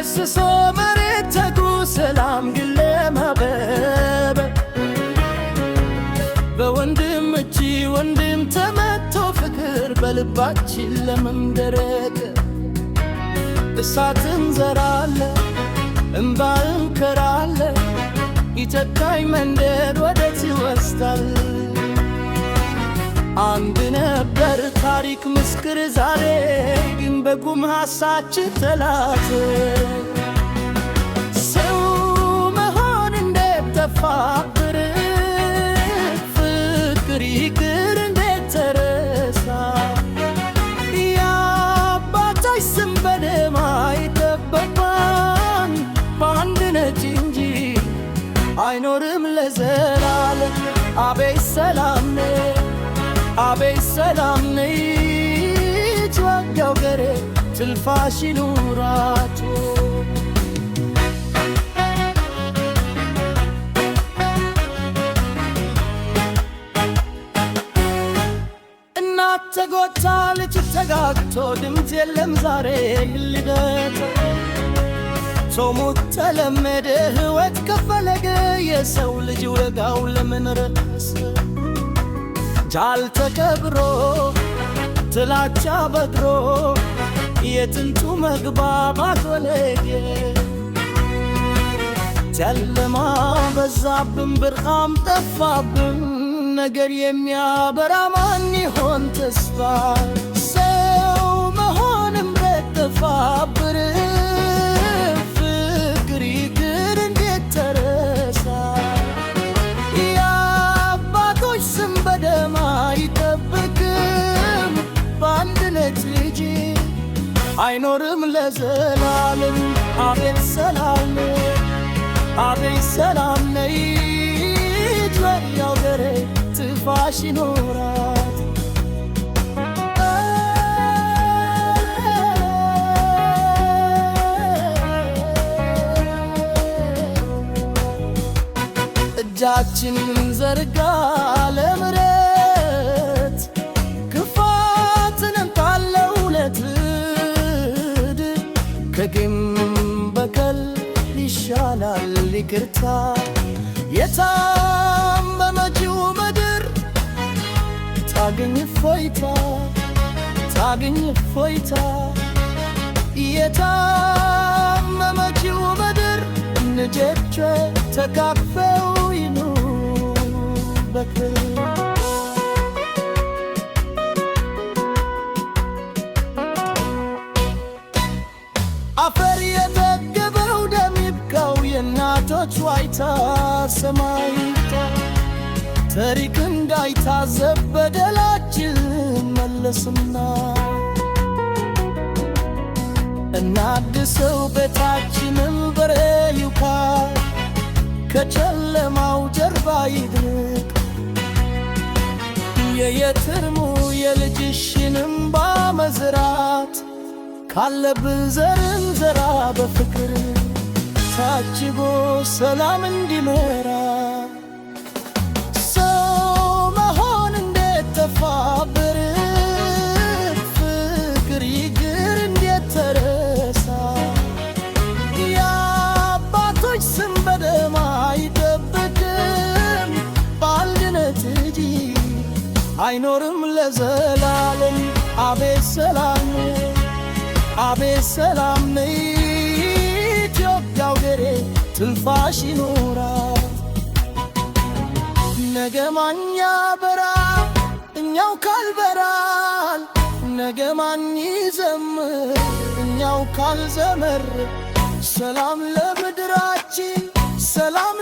በስሶ መሬት ተግሩ ሰላም ግን ለማበብ በወንድም እጅ ወንድም ተመቶ ፍቅር በልባችን ለመንደረቅ እሳትን ዘራለ እምባን ከራለ ኢትዮጵያዊ መንደር ወዴት ይወስዳል? አንድ ነበር ታሪክ ምስክር ዛሬ ግን በጉም ሐሳችን ተላተ። ሰው መሆን እንዴት ተፋብር ፍቅር ይቅር እንዴት ተረሳ? የአባቶች ስም በደም አይጠበቅም በአንድነት እንጂ አይኖርም ለዘላለም። አቤት ሰላም ነይ አቤት ሰላም ነይ ኢትዮጵያው ገሬ ትልፋሽ ይኑራችሁ። እናት ተጎታ ልጅ ተጋግቶ ድምፅ የለም ዛሬ ልደት ጾሙት ተለመደ ሕይወት ከፈለገ የሰው ልጅ ወጋው ለምን ረከሰ? ጃል ተከብሮ ጥላቻ በድሮ የጥንቱ መግባባት ወለጌ ጨለማ በዛብን ብርሃን ጠፋብን ነገር የሚያበራ ማን ይሆን ተስፋ? ሰው መሆንም ረተፋብር ፍቅር ይቅር እንዴት ተረሳ? የአባቶች ስም በደም አይጠበቅም በአንድነት እንጂ አይኖርም ለዘላለም። አቤት ሰላም አቤት ሰላም ነይ ኢትዮጵያው ገሬ ትልፋሽ ይኑራት። እጃችንን ዘርጋ ለምሕረት ክፋትንም ካለው ለትድ ከቂም በቀል ይሻላል ይቅርታ። የታመመችው ምድር ታገኝ እፎይታ ታገኝ እፎይታ። የታመመችው ምድር ልጆቿ ተቃቅፈው ይኑሩ በክብር። አፈር የጠገበው ደም ይብቃው የእናቶች ዋይታ ሰማይታ ታሪክ እንዳይታዘብ በደላችን መለስና እናድሰው ቤታችንን በረዩካ ከጨለማው ጀርባ ይድረቅ የየትርሙ የልጅሽንም ባመዝራት ካለብን ዘርን ዘራ በፍቅር ታጅቦ ሰላም እንዲመራ። ሰው መሆን እንዴት ተፋብር ፍቅር ይቅር እንዴት ተረሳ? የአባቶች ስም በደም አይጠበቅም በአንድነት እንጂ አይኖርም ለዘላለም። አቤት ሰላም አቤት ሰላም ነይ ኢትዮጵያው ገሬ ትልፋሽ ይኑራት። ነገ ማን ያበራ እኛው ካልበራል ነገ ማን ይዘምር እኛው ካልዘመር። ሰላም ለምድራችን ሰላም